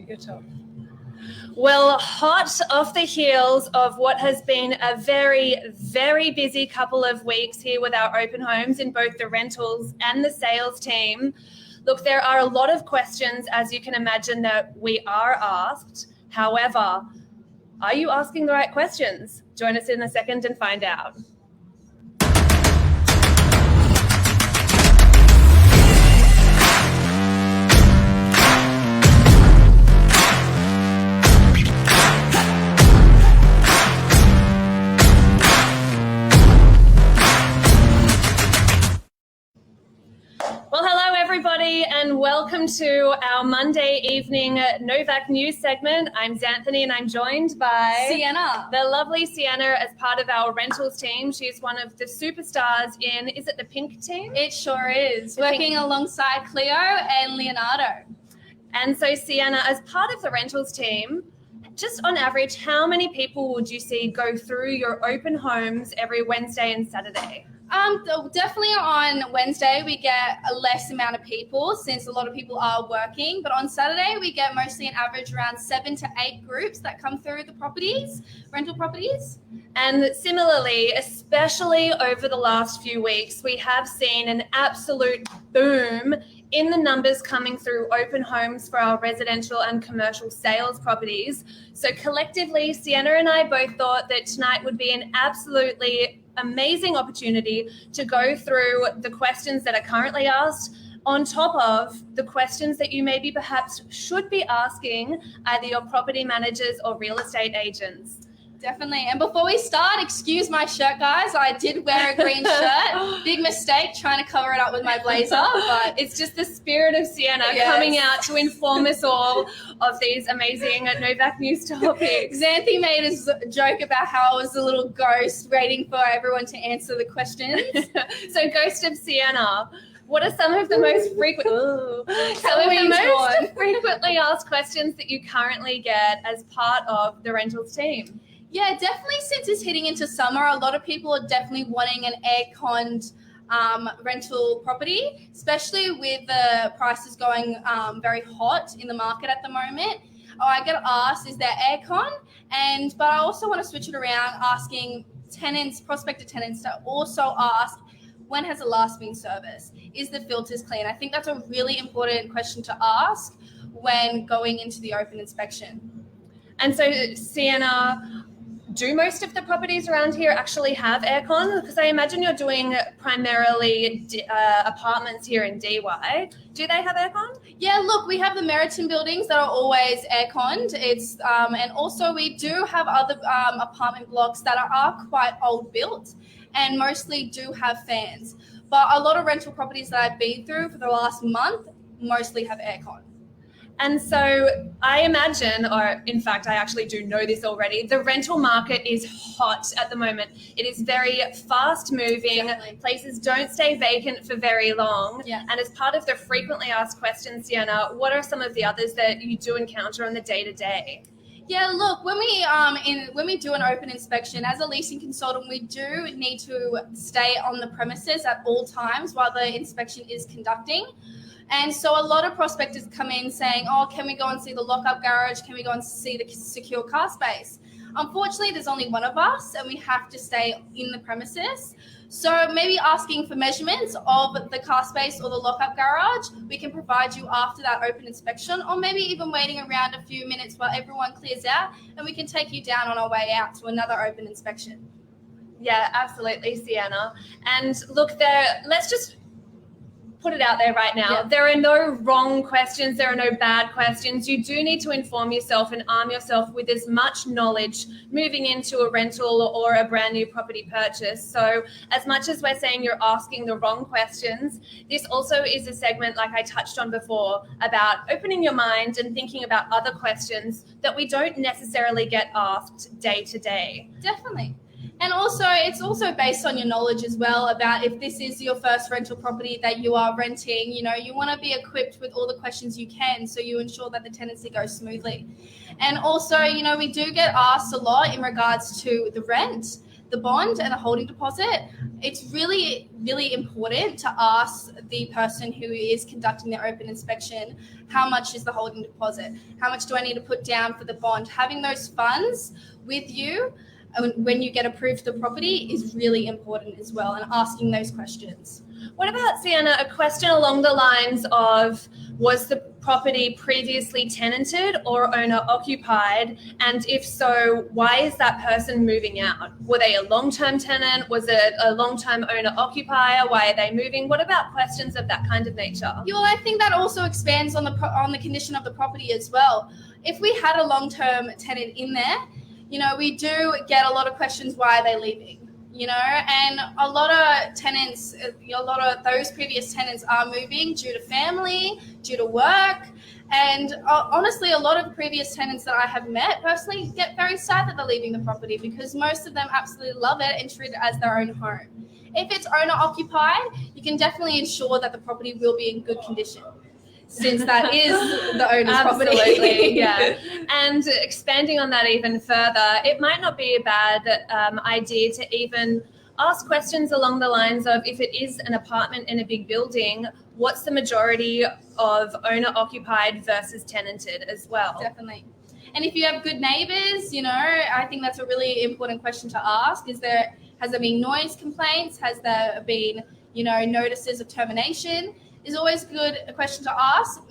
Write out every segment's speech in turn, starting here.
Good job. Well, hot off the heels of what has been a very, very busy couple of weeks here with our open homes in both the rentals and the sales team. Look, there are a lot of questions, as you can imagine, that we are asked. However, are you asking the right questions? Join us in a second and find out. Well, hello, everybody, and welcome to our Monday evening Novak news segment. I'm Xanthony, and I'm joined by Sienna. The lovely Sienna as part of our rentals team. She's one of the superstars in, is it the Pink team? It sure is. Working alongside Cleo and Leonardo. And so, Sienna, as part of the rentals team, just on average, how many people would you see go through your open homes every Wednesday and Saturday? Definitely on Wednesday we get a less amount of people since a lot of people are working, but on Saturday we get mostly an average around 7 to 8 groups that come through the properties, rental properties. And similarly, especially over the last few weeks, we have seen an absolute boom in the numbers coming through open homes for our residential and commercial sales properties. So collectively, Sienna and I both thought that tonight would be an absolutely amazing opportunity to go through the questions that are currently asked on top of the questions that you maybe perhaps should be asking either your property managers or real estate agents. Definitely. And before we start, excuse my shirt, guys. I did wear a green shirt. Big mistake trying to cover it up with my blazer. But it's just the spirit of Sienna coming out to inform us all of these amazing Novak news topics. Xanthi made a joke about how I was a little ghost waiting for everyone to answer the questions. So, Ghost of Sienna, what are some of the most frequently asked questions that you currently get as part of the rentals team? Yeah, definitely since it's hitting into summer, a lot of people are definitely wanting an air-conned rental property, especially with the prices going very hot in the market at the moment. I get asked, is there aircon? But I also want to switch it around, asking tenants, prospective tenants to also ask, when has the last been serviced? Is the filters clean? I think that's a really important question to ask when going into the open inspection. And so, Sienna, do most of the properties around here actually have aircon? Because I imagine you're doing primarily apartments here in DY. Do they have aircon? Yeah, look, we have the Meriton buildings that are always air-conned. And also we do have other apartment blocks that are quite old built and mostly do have fans. But a lot of rental properties that I've been through for the last month mostly have aircon. And so I imagine, or in fact, I actually do know this already, the rental market is hot at the moment. It is very fast moving. Definitely. Places don't stay vacant for very long. Yeah. And as part of the frequently asked questions, Sienna, what are some of the others that you do encounter on the day-to-day? Yeah, look, when we do an open inspection, as a leasing consultant, we do need to stay on the premises at all times while the inspection is conducting. And so a lot of prospectors come in saying, oh, can we go and see the lock-up garage? Can we go and see the secure car space? Unfortunately, there's only one of us and we have to stay in the premises. So maybe asking for measurements of the car space or the lock-up garage, we can provide you after that open inspection, or maybe even waiting around a few minutes while everyone clears out and we can take you down on our way out to another open inspection. Yeah, absolutely, Sienna. And look, let's just put it out there right now. Yeah. There are no wrong questions. There are no bad questions. You do need to inform yourself and arm yourself with as much knowledge moving into a rental or a brand new property purchase. So as much as we're saying you're asking the wrong questions, this also is a segment, like I touched on before, about opening your mind and thinking about other questions that we don't necessarily get asked day to day. Definitely. And also, it's also based on your knowledge as well about if this is your first rental property that you are renting, you want to be equipped with all the questions you can so you ensure that the tenancy goes smoothly. And also, we do get asked a lot in regards to the rent. the bond and the holding deposit, it's really, really important to ask the person who is conducting their open inspection, how much is the holding deposit? How much do I need to put down for the bond? Having those funds with you when you get approved for the property is really important as well, and asking those questions. What about, Sienna, a question along the lines of, was the property previously tenanted or owner occupied? And if so, why is that person moving out? Were they a long-term tenant? Was it a long-term owner occupier? Why are they moving? What about questions of that kind of nature? Yeah, well, I think that also expands on the condition of the property as well. If we had a long-term tenant in there, we do get a lot of questions, why are they leaving? And a lot of tenants, a lot of those previous tenants are moving due to family, due to work. And honestly, a lot of previous tenants that I have met personally get very sad that they're leaving the property, because most of them absolutely love it and treat it as their own home. If it's owner occupied, you can definitely ensure that the property will be in good condition, since that is the owner's property. Absolutely, yeah. And expanding on that even further, it might not be a bad idea to even ask questions along the lines of, if it is an apartment in a big building, what's the majority of owner-occupied versus tenanted as well? Definitely. And if you have good neighbours, I think that's a really important question to ask. Has there been noise complaints? Has there been, notices of termination? Is always a question to ask.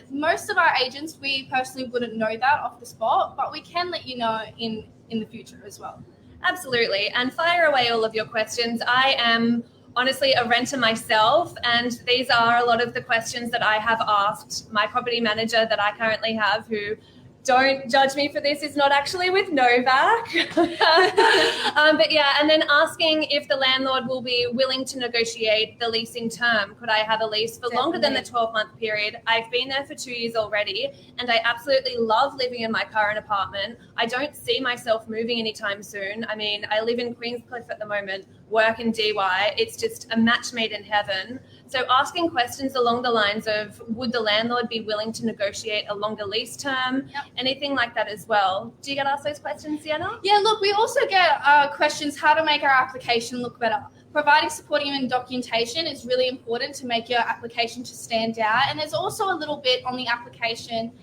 Most of our agents, we personally wouldn't know that off the spot, but we can let you know in the future as well. Absolutely. And fire away all of your questions. I am honestly a renter myself, and these are a lot of the questions that I have asked my property manager that I currently have, who, don't judge me for this, is not actually with Novak. But yeah, and then asking if the landlord will be willing to negotiate the leasing term. Could I have a lease for longer than the 12-month period? I've been there for 2 years already, and I absolutely love living in my current apartment. I don't see myself moving anytime soon. I mean, I live in Queenscliff at the moment, work in DY. It's just a match made in heaven. So asking questions along the lines of, would the landlord be willing to negotiate a longer lease term? Yep. Anything like that as well. Do you get asked those questions, Sienna? Yeah, look, we also get questions how to make our application look better. Providing supporting documentation is really important to make your application to stand out. And there's also a little bit on the application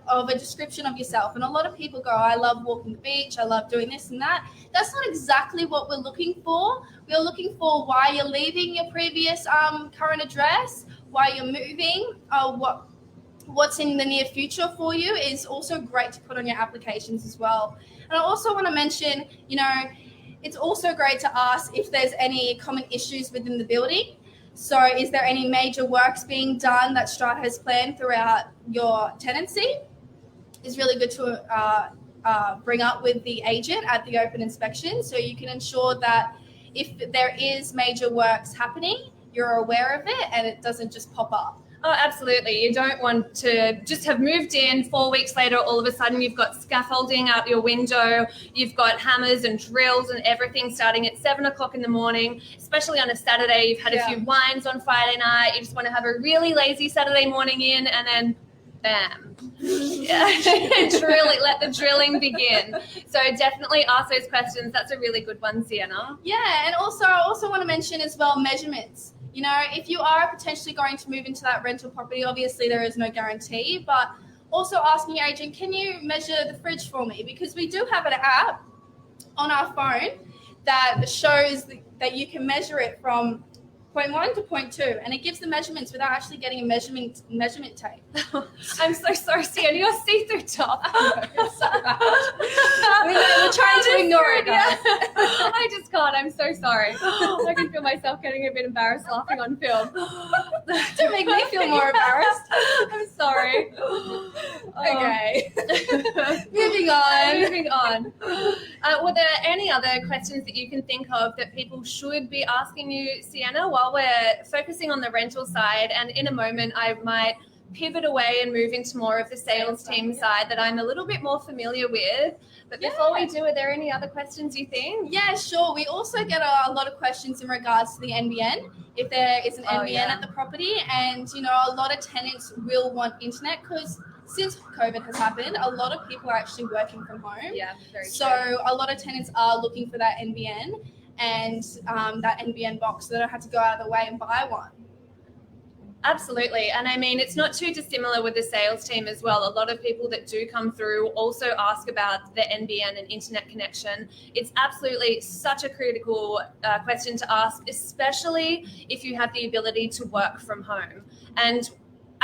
of a description of yourself. And a lot of people go, I love walking the beach, I love doing this and that. That's not exactly what we're looking for. We're looking for why you're leaving your previous current address, why you're moving, what's in the near future for you is also great to put on your applications as well. And I also want to mention, it's also great to ask if there's any common issues within the building. So is there any major works being done that Strata has planned throughout your tenancy? It's really good to bring up with the agent at the open inspection, so you can ensure that if there is major works happening, you're aware of it and it doesn't just pop up. Oh, absolutely. You don't want to just have moved in 4 weeks later, all of a sudden you've got scaffolding out your window, you've got hammers and drills and everything starting at 7 o'clock in the morning, especially on a Saturday. You've had a few wines on Friday night. You just want to have a really lazy Saturday morning in, and then bam. Yeah. Let the drilling begin. So definitely ask those questions. That's a really good one, Sienna. Yeah, and also I also want to mention as well measurements. If you are potentially going to move into that rental property, obviously there is no guarantee, but also asking your agent, can you measure the fridge for me? Because we do have an app on our phone that shows that you can measure it from point 1 to point 2, and it gives the measurements without actually getting a measurement tape. I'm so sorry, Sienna, your see-through top. We're trying to ignore it, guys. I just can't. I'm so sorry. I can feel myself getting a bit embarrassed laughing on film. Don't make me feel more embarrassed. I'm sorry. Okay. Moving on. Were there any other questions that you can think of that people should be asking you, Sienna, while we're focusing on the rental side? And in a moment, I might pivot away and move into more of the sales team side that I'm a little bit more familiar with. But before we do, are there any other questions you think? Yeah, sure. We also get a lot of questions in regards to the NBN, if there is an NBN at the property. And, a lot of tenants will want internet because since COVID has happened, a lot of people are actually working from home. Yeah, very So true. a lot of tenants are looking for that NBN and that NBN box, so they don't have to go out of the way and buy one. Absolutely. And I mean, it's not too dissimilar with the sales team as well. A lot of people that do come through also ask about the NBN and internet connection. It's absolutely such a critical question to ask, especially if you have the ability to work from home. And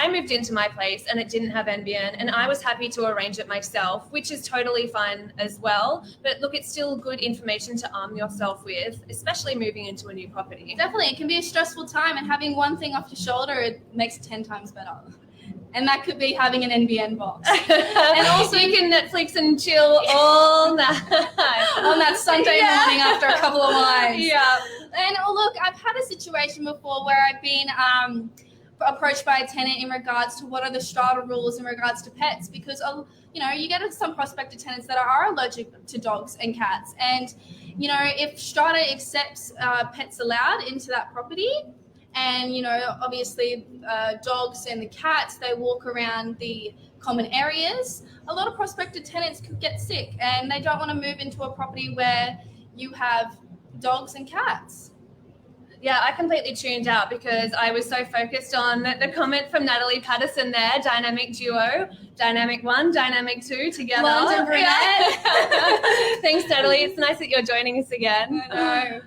I moved into my place and it didn't have NBN, and I was happy to arrange it myself, which is totally fine as well. But look, it's still good information to arm yourself with, especially moving into a new property. Definitely, it can be a stressful time, and having one thing off your shoulder, it makes it 10 times better. And that could be having an NBN box. And also you can Netflix and chill all night. On that Sunday morning after a couple of wines. Yeah. And look, I've had a situation before where I've been approached by a tenant in regards to what are the strata rules in regards to pets, because you get some prospective tenants that are allergic to dogs and cats, and if strata accepts pets allowed into that property, and obviously dogs and the cats, they walk around the common areas, a lot of prospective tenants could get sick, and they don't want to move into a property where you have dogs and cats. Yeah, I completely tuned out because I was so focused on the comment from Natalie Patterson there, dynamic duo, dynamic one, dynamic two together. Blonde and brunette. Yeah. Thanks, Natalie. It's nice that you're joining us again. I know.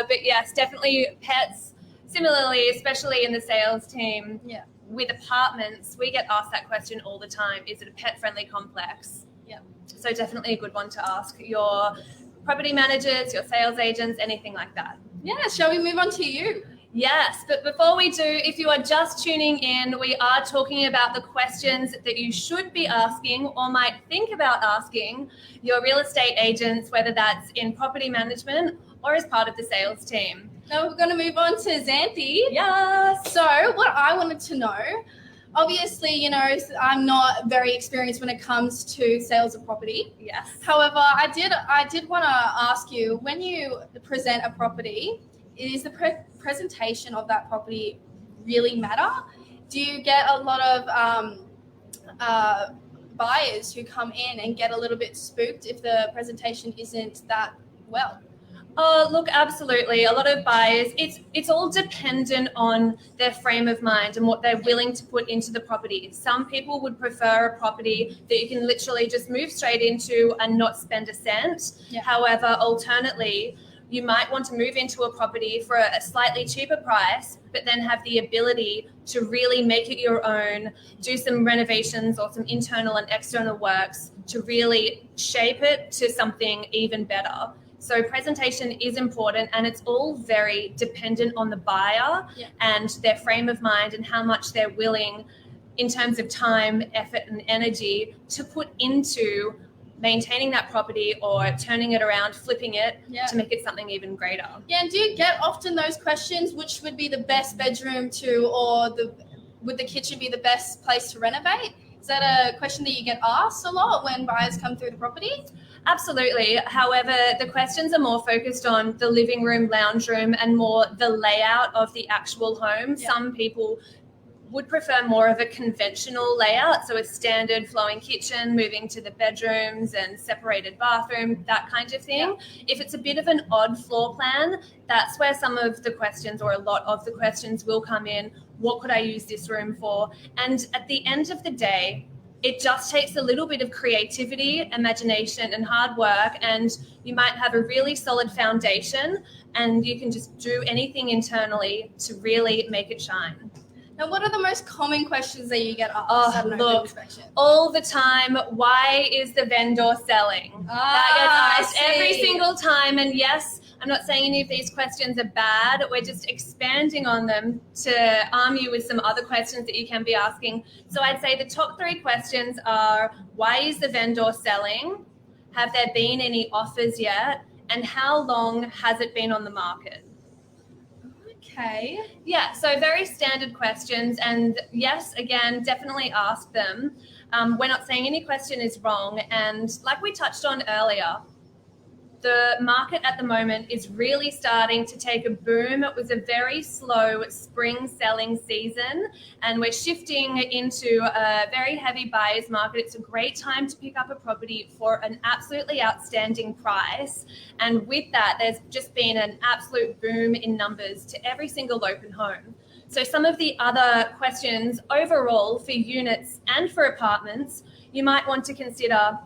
But yes, definitely pets. Similarly, especially in the sales team, Yeah. with apartments, we get asked that question all the time. Is it a pet-friendly complex? Yeah. So definitely a good one to ask your property managers, your sales agents, anything like that. Yeah, shall we move on to you? Yes, but before we do, if you are just tuning in, we are talking about the questions that you should be asking or might think about asking your real estate agents, whether that's in property management or as part of the sales team. Now we're going to move on to Xanthi. Yes. So what I wanted to know, obviously, I'm not very experienced when it comes to sales of property. Yes. However, I did want to ask you, when you present a property, is the presentation of that property really matter? Do you get a lot of buyers who come in and get a little bit spooked if the presentation isn't that well? Oh, look, absolutely. A lot of buyers, it's all dependent on their frame of mind and what they're willing to put into the property. Some people would prefer a property that you can literally just move straight into and not spend a cent. Yeah. However, alternately, you might want to move into a property for a slightly cheaper price, but then have the ability to really make it your own, do some renovations or some internal and external works to really shape it to something even better. So presentation is important, and it's all very dependent on the buyer and their frame of mind and how much they're willing in terms of time, effort and energy to put into maintaining that property or turning it around, flipping it to make it something even greater. Yeah, and do you get often those questions, which would be the best bedroom would the kitchen be the best place to renovate? Is that a question that you get asked a lot when buyers come through the property? Absolutely. However, the questions are more focused on the living room, lounge room, and more the layout of the actual home. Yeah. Some people would prefer more of a conventional layout, so a standard flowing kitchen, moving to the bedrooms and separated bathroom, that kind of thing. Yeah. If it's a bit of an odd floor plan, that's where some of the questions, or a lot of the questions, will come in. What could I use this room for? And at the end of the day, it just takes a little bit of creativity, imagination, and hard work, and you might have a really solid foundation, and you can just do anything internally to really make it shine. Now, what are the most common questions that you get asked at an open inspection? All the time, why is the vendor selling? That gets asked every single time, and yes, I'm not saying any of these questions are bad. We're just expanding on them to arm you with some other questions that you can be asking. So I'd say the top 3 questions are, why is the vendor selling? Have there been any offers yet? And how long has it been on the market? Okay. Yeah, so very standard questions. And yes, again, definitely ask them. We're not saying any question is wrong. And like we touched on earlier, The market at the moment is really starting to take a boom. It was a very slow spring selling season, and we're shifting into a very heavy buyer's market. It's a great time to pick up a property for an absolutely outstanding price. And with that, there's just been an absolute boom in numbers to every single open home. So some of the other questions overall for units and for apartments, you might want to consider,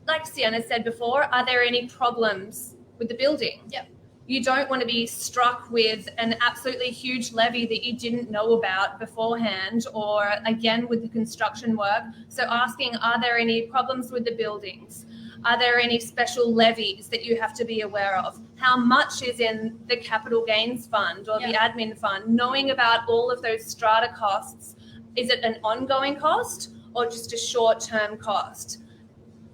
like Sienna said before, are there any problems with the building? Yep. You don't want to be struck with an absolutely huge levy that you didn't know about beforehand, or again with the construction work. So asking, are there any problems with the buildings? Are there any special levies that you have to be aware of? How much is in the capital gains fund or the admin fund? Knowing about all of those strata costs, is it an ongoing cost or just a short-term cost?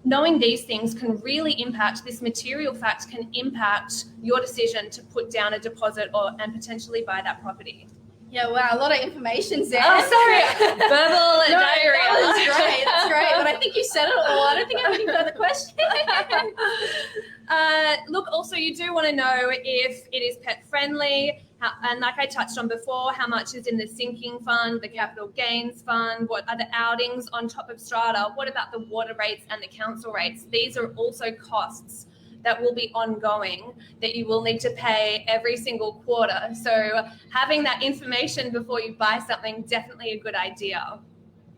Knowing these things can really impact, this material fact can impact your decision to put down a deposit and potentially buy that property. Yeah, wow, a lot of information there. Oh, sorry. Verbal and diarrhea. That was great. That's great. But I think you said it all. I don't think I have any further questions. Look, also, you do want to know if it is pet friendly. And like I touched on before, how much is in the sinking fund, the capital gains fund, what are the outings on top of strata, what about the water rates and the council rates? These are also costs that will be ongoing that you will need to pay every single quarter. So having that information before you buy something, definitely a good idea.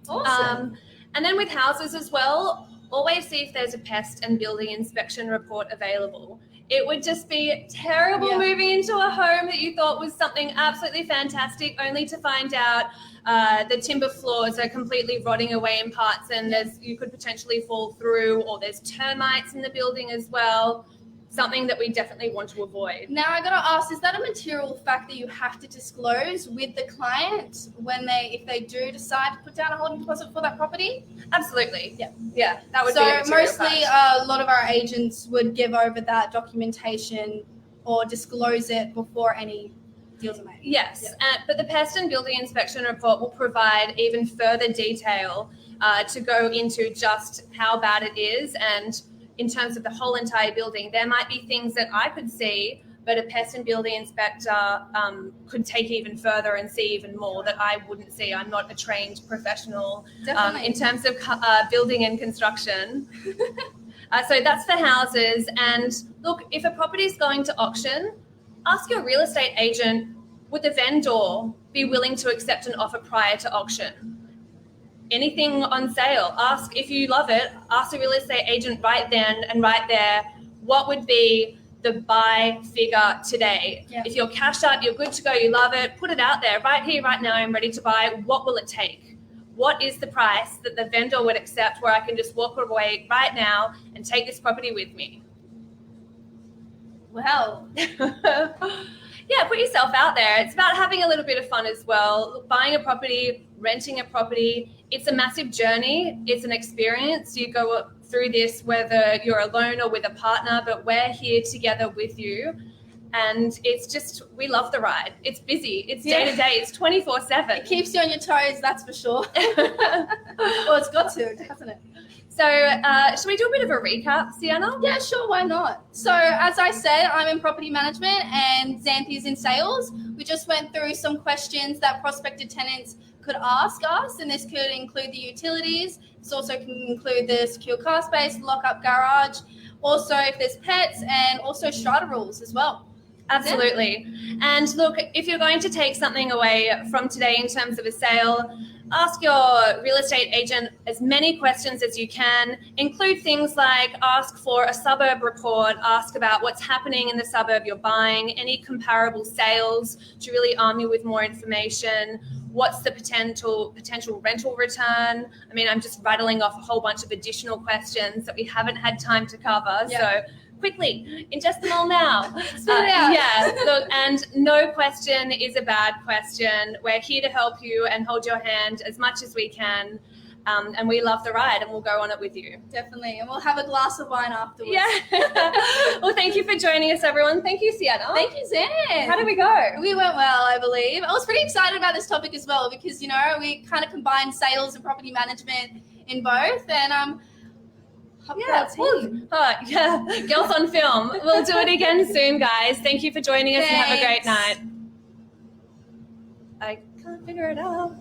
Awesome. And then with houses as well, always see if there's a pest and building inspection report available. It would just be terrible moving into a home that you thought was something absolutely fantastic, only to find out the timber floors are completely rotting away in parts, and you could potentially fall through, or there's termites in the building as well. Something that we definitely want to avoid. Now I gotta ask, is that a material fact that you have to disclose with the client if they do decide to put down a holding deposit for that property? Absolutely. Yeah, that would be a material mostly fact. A lot of our agents would give over that documentation or disclose it before any deals are made. Yes, but the pest and building inspection report will provide even further detail to go into just how bad it is, and in terms of the whole entire building. There might be things that I could see, but a pest and building inspector could take even further and see even more that I wouldn't see. I'm not a trained professional in terms of building and construction. So that's for houses. And look, if a property is going to auction, ask your real estate agent, would the vendor be willing to accept an offer prior to auction? Anything on sale, ask if you love it, ask the real estate agent right then and right there, what would be the buy figure today? Yeah. If you're cashed out, you're good to go, you love it, put it out there, right here, right now, I'm ready to buy. What will it take? What is the price that the vendor would accept where I can just walk away right now and take this property with me? Well, yeah, put yourself out there. It's about having a little bit of fun as well. Buying a property, renting a property, it's a massive journey. It's an experience. You go through this whether you're alone or with a partner, but we're here together with you. And it's just, we love the ride. It's busy. It's day to day. It's 24/7. It keeps you on your toes, that's for sure. Well, it's got to, hasn't it? So should we do a bit of a recap, Sienna? Yeah, sure, why not? So as I said, I'm in property management and Xanthi's in sales. We just went through some questions that prospective tenants could ask us, and this could include the utilities. This also can include the secure car space, lock-up garage, also if there's pets, and also strata rules as well. Absolutely. And look, if you're going to take something away from today in terms of a sale, ask your real estate agent as many questions as you can. Include things like ask for a suburb report, ask about what's happening in the suburb you're buying, any comparable sales to really arm you with more information. What's the potential rental return? I mean, I'm just rattling off a whole bunch of additional questions that we haven't had time to cover. Yeah. So quickly, ingest them all now. Spit it out. Yeah, look, and no question is a bad question. We're here to help you and hold your hand as much as we can. And we love the ride, and we'll go on it with you. Definitely. And we'll have a glass of wine afterwards. Yeah. Well, thank you for joining us, everyone. Thank you, Sienna. Thank you, Zan. How did we go? We went well, I believe. I was pretty excited about this topic as well because, we kind of combine sales and property management in both. And Yeah, girls on film. We'll do it again soon, guys. Thank you for joining us and have a great night. I can't figure it out.